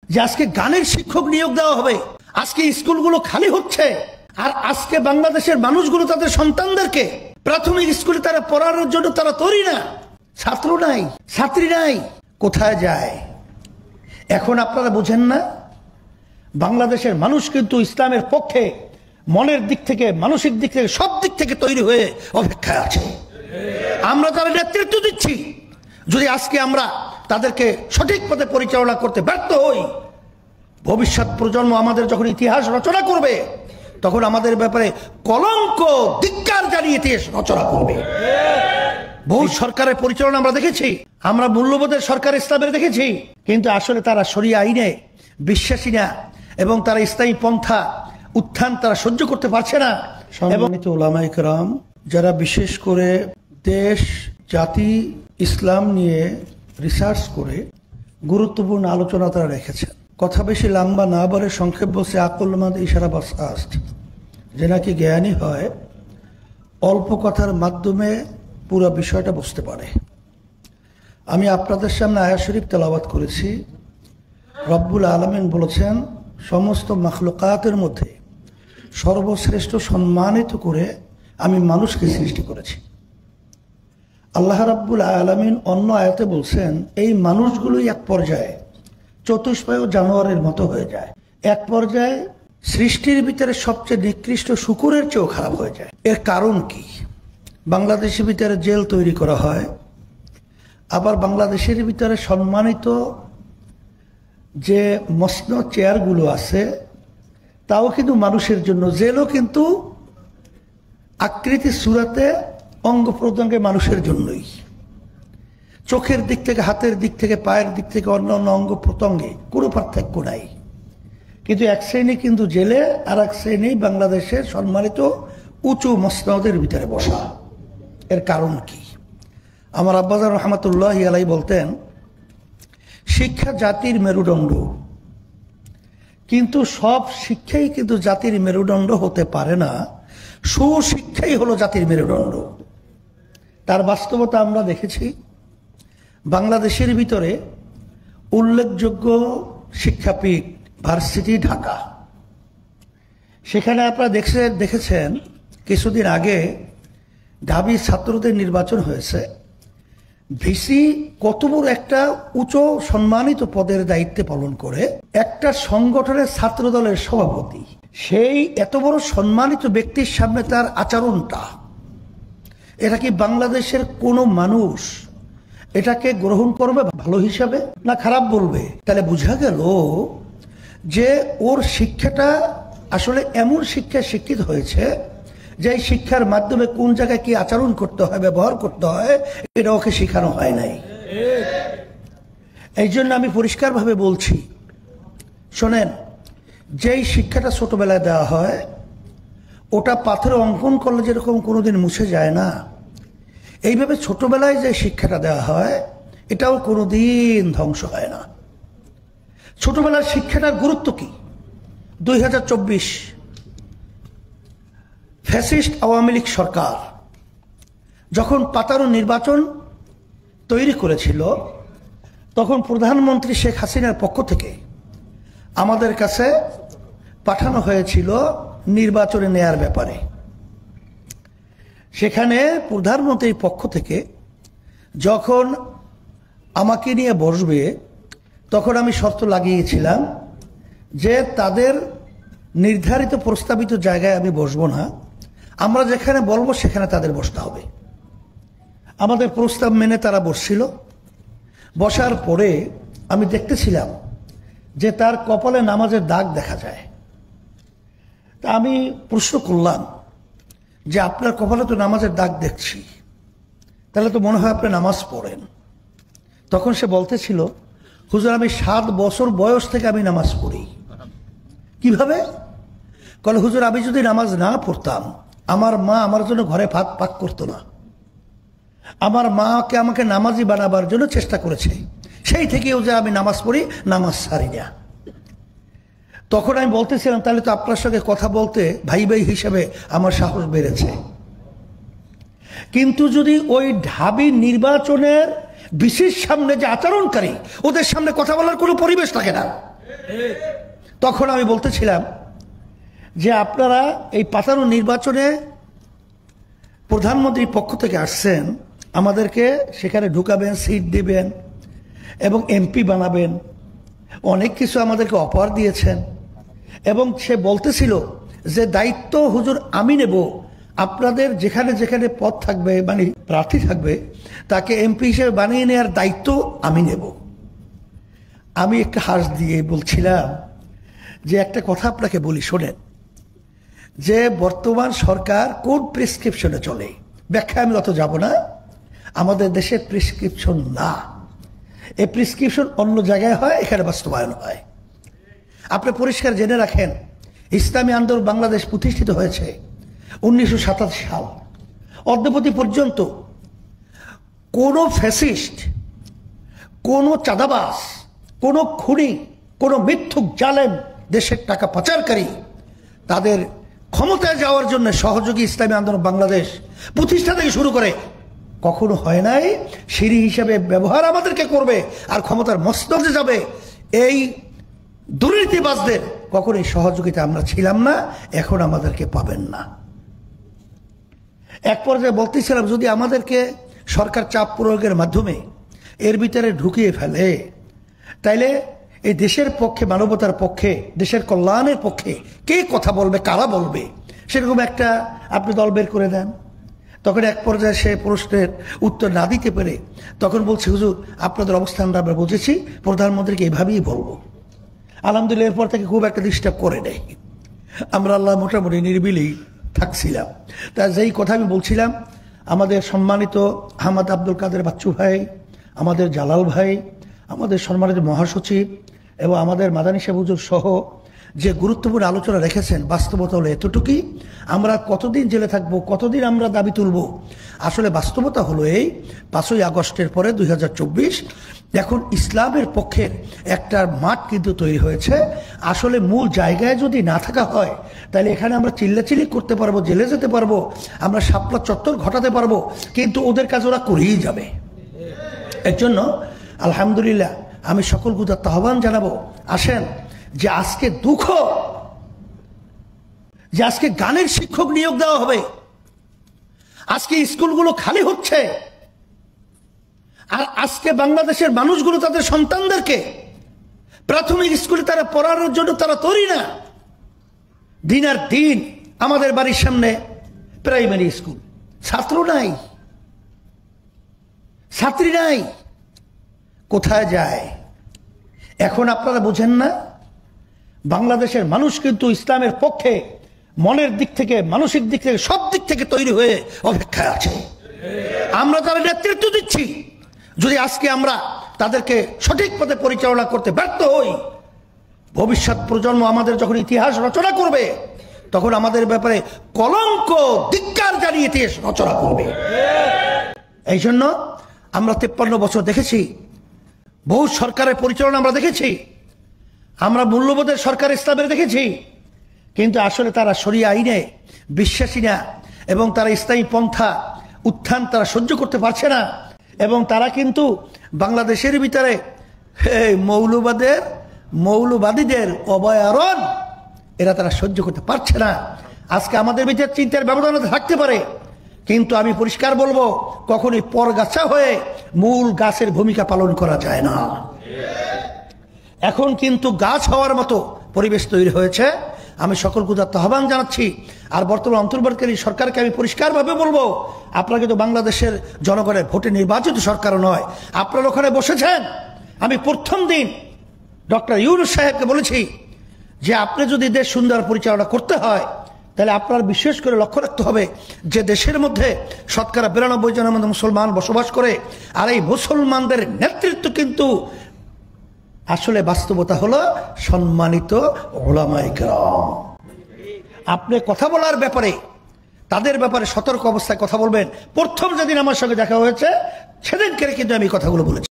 যে আজকে গানের শিক্ষক নিয়োগ দেওয়া হবে, আজকে স্কুলগুলো খালি হচ্ছে, আর আজকে বাংলাদেশের মানুষগুলো তাদের সন্তানদেরকে প্রাথমিক স্কুলে তারা পড়ানোর জন্য তারা তৈরি না, ছাত্র নাই, ছাত্রী নাই, কোথায় যায়? এখন আপনারা বোঝেন না, বাংলাদেশের মানুষ কিন্তু ইসলামের পক্ষে মনের দিক থেকে, মানসিক দিক থেকে, সব দিক থেকে তৈরি হয়ে অপেক্ষায় আছে। আমরা তার নেতৃত্ব দিচ্ছি। যদি আজকে আমরা তাদেরকে সঠিক পথে পরিচালনা করতে ব্যর্থ হই, ভবিষ্যৎ প্রজন্ম আমাদের যখন ইতিহাস রচনা করবে, তখন আমাদের ব্যাপারে কলঙ্ক, ধিক্কার জানিয়ে ইতিহাস রচনা করবে। বহু সরকারের পরিচালনা আমরা দেখেছি, আমরা মূল্যবোধের সরকার ইসলামের দেখেছি, কিন্তু আসলে তারা শরিয়া আইনে বিশ্বাসী না, এবং তারা ইসলামী পন্থা উত্থান তারা সহ্য করতে পারছে না। সম্মানিত উলামায়ে কেরাম, যারা বিশেষ করে দেশ, জাতি, ইসলাম নিয়ে রিসার্চ করে গুরুত্বপূর্ণ আলোচনা তারা রেখেছেন। কথা বেশি লম্বা না বলে সংক্ষেপ বলছে, আকলমাদ ইশারা বাস আস্ত, যে নাকি জ্ঞানী হয় অল্প কথার মাধ্যমে পুরো বিষয়টা বুঝতে পারে। আমি আপনাদের সামনে আয়াত শরীফ তেলাওয়াত করেছি। রব্বুল আলামিন বলেছেন, সমস্ত মাখলুকাতের মধ্যে সর্বশ্রেষ্ঠ সম্মানিত করে আমি মানুষকে সৃষ্টি করেছি। আল্লাহ রাব্বুল আলামিন অন্য আয়াতে বলছেন, এই মানুষগুলোই এক পর্যায়ে চতুষ্পায় জানোয়ারের মতো হয়ে যায়, এক পর্যায়ে সৃষ্টির ভিতরে সবচেয়ে নিকৃষ্ট শূকরের চেয়েও খারাপ হয়ে যায়। এর কারণ কি? বাংলাদেশের ভিতরে জেল তৈরি করা হয়, আবার বাংলাদেশের ভিতরে সম্মানিত যে মসনদ চেয়ারগুলো আছে তাও কিন্তু মানুষের জন্য, জেলও কিন্তু আকৃতি সুরাতে অঙ্গ প্রত্যঙ্গে মানুষের জন্যই। চোখের দিক থেকে, হাতের দিক থেকে, পায়ের দিক থেকে, অন্য অন্য অঙ্গ প্রত্যঙ্গে কোনো পার্থক্য নাই, কিন্তু এক শ্রেণী কিন্তু জেলে, আর এক শ্রেণী বাংলাদেশের সম্মানিত উঁচু মসনদের ভিতরে বসা। এর কারণ কি? আমার আব্বাজান রহমাতুল্লাহি আলাইহি বলতেন, শিক্ষা জাতির মেরুদণ্ড, কিন্তু সব শিক্ষাই কিন্তু জাতির মেরুদণ্ড হতে পারে না। সুশিক্ষাই হলো জাতির মেরুদণ্ড। তার বাস্তবতা আমরা দেখেছি। বাংলাদেশের ভিতরে উল্লেখযোগ্য শিক্ষাপীঠ, ভার্সিটি ঢাকা, সেখানে আপনারা দেখেছেন কিছুদিন আগে ঢাবি ছাত্রদের নির্বাচন হয়েছে। ভিসি কত বড় একটা উচ্চ সম্মানিত পদের দায়িত্বে পালন করে, একটা সংগঠনের ছাত্র দলের সভাপতি, সেই এত বড় সম্মানিত ব্যক্তির সামনে তার আচরণটা, এটা কি বাংলাদেশের কোনো মানুষ এটাকে গ্রহণ করবে ভালো হিসাবে, না খারাপ বলবে? তাহলে বোঝা গেল যে ওর শিক্ষাটা আসলে এমন শিক্ষায় শিক্ষিত হয়েছে যে এই শিক্ষার মাধ্যমে কোন জায়গায় কি আচরণ করতে হয়, ব্যবহার করতে হয়, এটা ওকে শেখানো হয় নাই। এই জন্য আমি পরিষ্কারভাবে বলছি, শোনেন, যেই শিক্ষাটা ছোটবেলায় দেওয়া হয় ওটা পাথরে অঙ্কন করলে যেরকম কোনোদিন মুছে যায় না, এইভাবে ছোটবেলায় যে শিক্ষাটা দেওয়া হয় এটাও কোনোদিন ধ্বংস হয় না। ছোটবেলার শিক্ষাটার গুরুত্ব কি? 2024 ফ্যাসিস্ট আওয়ামী লীগ সরকার যখন পাতানো নির্বাচন তৈরি করেছিল, তখন প্রধানমন্ত্রী শেখ হাসিনার পক্ষ থেকে আমাদের কাছে পাঠানো হয়েছিল নির্বাচনে নেয়ার ব্যাপারে। সেখানে প্রধানমন্ত্রীর পক্ষ থেকে যখন আমাকে নিয়ে বসবে, তখন আমি শর্ত লাগিয়েছিলাম যে তাদের নির্ধারিত প্রস্তাবিত জায়গায় আমি বসবো না, আমরা যেখানে বলবো সেখানে তাদের বসতে হবে। আমাদের প্রস্তাব মেনে তারা বসছিল। বসার পরে আমি দেখতেছিলাম যে তার কপালে নামাজের দাগ দেখা যায়। তা আমি প্রশ্ন করলাম যে আপনার কপালে তো নামাজের দাগ দেখছি, তাহলে তো মনে হয় আপনি নামাজ পড়েন। তখন সে বলতেছিল, হুজুর আমি 7 বছর বয়স থেকে আমি নামাজ পড়ি। কিভাবে? বলে, হুজুর আমি যদি নামাজ না পড়তাম, আমার মা আমার জন্য ঘরে ভাত পাক করতো না। আমার মাকে আমাকে নামাজি বানাবার জন্য চেষ্টা করেছে, সেই থেকেও যে আমি নামাজ পড়ি, নামাজ ছাড়ি না। তখন আমি বলতেছিলাম, তাহলে তো আপনার সঙ্গে কথা বলতে ভাই ভাই হিসেবে আমার সাহস বেড়েছে। কিন্তু যদি ওই ঢাবি নির্বাচনের বিশেষ সামনে যে আচরণকারী, ওদের সামনে কথা বলার কোনো পরিবেশ থাকে না। তখন আমি বলতেছিলাম যে আপনারা এই পাতানো নির্বাচনে প্রধানমন্ত্রীর পক্ষ থেকে আসছেন, আমাদেরকে সেখানে ঢুকাবেন, সিট দিবেন এবং এমপি বানাবেন, অনেক কিছু আমাদেরকে অফার দিয়েছেন এবং সে বলতেছিল যে দায়িত্ব হুজুর আমি নেব, আপনাদের যেখানে যেখানে পদ থাকবে মানে প্রার্থী থাকবে তাকে এমপি হিসেবে বানিয়ে নেওয়ার দায়িত্ব আমি নেব। আমি একটা হাস দিয়ে বলছিলাম যে একটা কথা আপনাকে বলি শোনেন, যে বর্তমান সরকার কোন প্রেসক্রিপশনে চলে ব্যাখ্যা আমি অত যাব না, আমাদের দেশে প্রেসক্রিপশন না, এই প্রেসক্রিপশন অন্য জায়গায় হয়, এখানে বাস্তবায়ন হয়। আপনি পরিষ্কার জেনে রাখেন, ইসলামী আন্দোলন বাংলাদেশ প্রতিষ্ঠিত হয়েছে 1987 সাল, অদ্যাবধি পর্যন্ত কোনো ফ্যাসিস্ট, কোনো চাঁদাবাজ, কোনো খুনি, কোনো মিথ্যুক জালেম, দেশের টাকা পাচারকারী তাদের ক্ষমতায় যাওয়ার জন্য সহযোগী ইসলামী আন্দোলন বাংলাদেশ প্রতিষ্ঠা থেকে শুরু করে কখনো হয় নাই। সিঁড়ি হিসাবে ব্যবহার আমাদেরকে করবে আর ক্ষমতার মস্তকে যাবে, এই দুর্নীতিবাজদের কখনোই সহযোগিতা আমরা ছিলাম না, এখন আমাদেরকে পাবেন না। এক পর্যায়ে বলতেছিলাম যদি আমাদেরকে সরকার চাপ প্রয়োগের মাধ্যমে এর ভিতরে ঢুকিয়ে ফেলে তাইলে এই দেশের পক্ষে, মানবতার পক্ষে, দেশের কল্যাণের পক্ষে কে কথা বলবে, কারা বলবে, সেরকম একটা আপনি দল বের করে দেন। তখন এক পর্যায়ে সে প্রশ্নের উত্তর না দিতে পেরে তখন বলছে হুজুর আপনাদের অবস্থানটা আমরা বুঝেছি, প্রধানমন্ত্রীকে এভাবেই বলবো। আলহামদুলিল্লাহ এরপর থেকে খুব একটা ডিস্টার্ব করে নেই, আমরা আল্লাহ মোটামুটি নিরিবিলি থাকছিলাম। তা যেই কথা আমি বলছিলাম, আমাদের সম্মানিত আহমদ আব্দুল কাদের বাচ্চু ভাই, আমাদের জালাল ভাই, আমাদের সম্মানিত মহাসচিব এবং আমাদের মাদানী সাহেব হুজুর সহ যে গুরুত্বপূর্ণ আলোচনা রেখেছেন, বাস্তবতা হলো এতটুকুই। আমরা কতদিন জেলে থাকবো, কতদিন আমরা দাবি তুলব, আসলে বাস্তবতা হলো এই 5ই আগস্টের পরে 2024 এখন ইসলামের পক্ষের একটা মাঠ কিন্তু তৈরি হয়েছে। আসলে মূল জায়গায় যদি না থাকা হয় তাহলে এখানে আমরা চিল্লাচিল্লি করতে পারবো, জেলে যেতে পারবো, আমরা শাপলা চত্বর ঘটাতে পারবো, কিন্তু ওদের কাজ ওরা করেই যাবে। এর জন্য আলহামদুলিল্লাহ আমি সকল গুদার আহ্বান জানাবো, আসেন যে আজকে দুঃখ যে আজকে গানের শিক্ষক নিয়োগ দেওয়া হবে, আজকে স্কুলগুলো খালি হচ্ছে, আর আজকে বাংলাদেশের মানুষগুলো তাদের সন্তানদেরকে প্রাথমিক স্কুলে তারা পড়ানোর জন্য তারা তৈরি না। দিন আর দিন আমাদের বাড়ির সামনে প্রাইমারি স্কুল, ছাত্র নাই, ছাত্রী নাই, কোথায় যায়? এখন আপনারা বোঝেন না, বাংলাদেশের মানুষ কিন্তু ইসলামের পক্ষে মনের দিক থেকে, মানসিক দিক থেকে, সব দিক থেকে তৈরি হয়ে অপেক্ষায় আছে। আমরা তার নেতৃত্ব দিচ্ছি। যদি আজকে আমরা তাদেরকে সঠিক পথে পরিচালনা করতে ব্যর্থ হই, ভবিষ্যৎ প্রজন্ম আমাদের যখন ইতিহাস রচনা করবে তখন আমাদের ব্যাপারে কলঙ্ক, ধিক্কার জানিয়ে ইতিহাস রচনা করবে। এই জন্য আমরা 53 বছর দেখেছি, বহু সরকারের পরিচালনা আমরা দেখেছি, আমরা মূল্যবোধের সরকার ইসলামের দেখেছি, কিন্তু আসলে তারা শরিয়া আইনে বিশ্বাসী না এবং তারা ইসলামী পন্থা উত্থান তারা সহ্য করতে পারছে না এবং তারা কিন্তু বাংলাদেশের ভিতরে মৌলবাদীদের অভয়ারণ্য এরা তারা সহ্য করতে পারছে না। আজকে আমাদের ভিতরে চিন্তার ব্যবধান থাকতে পারে, কিন্তু আমি পরিষ্কার বলবো কখনোই পরগাছা হয়ে মূল গাছের ভূমিকা পালন করা যায় না। এখন কিন্তু গাছ হওয়ার মতো পরিবেশ তৈরি হয়েছে। আমি সকল গুদার আহ্বান জানাচ্ছি। আর বর্তমান অন্তর্বর্তীকালী সরকারকে আমি পরিষ্কারভাবে বলবো, আপনারা কিন্তু বাংলাদেশের জনগণের ভোটে নির্বাচিত সরকারও নয়, আপনারা ওখানে বসেছেন। আমি প্রথম দিন ডক্টর ইউনূস সাহেবকে বলেছি যে আপনি যদি দেশ সুন্দর পরিচালনা করতে হয় তাহলে আপনার বিশেষ করে লক্ষ্য রাখতে হবে যে দেশের মধ্যে শতকরা 92 জনের মধ্যে মুসলমান বসবাস করে, আর এই মুসলমানদের নেতৃত্ব কিন্তু আসলে বাস্তবতা হলো সম্মানিত উলামায়ে কেরাম। আপনি কথা বলার ব্যাপারে, তাদের ব্যাপারে সতর্ক অবস্থায় কথা বলবেন। প্রথম যেদিন আমার সঙ্গে দেখা হয়েছে সেদিনকে কিন্তু আমি কথাগুলো বলেছি।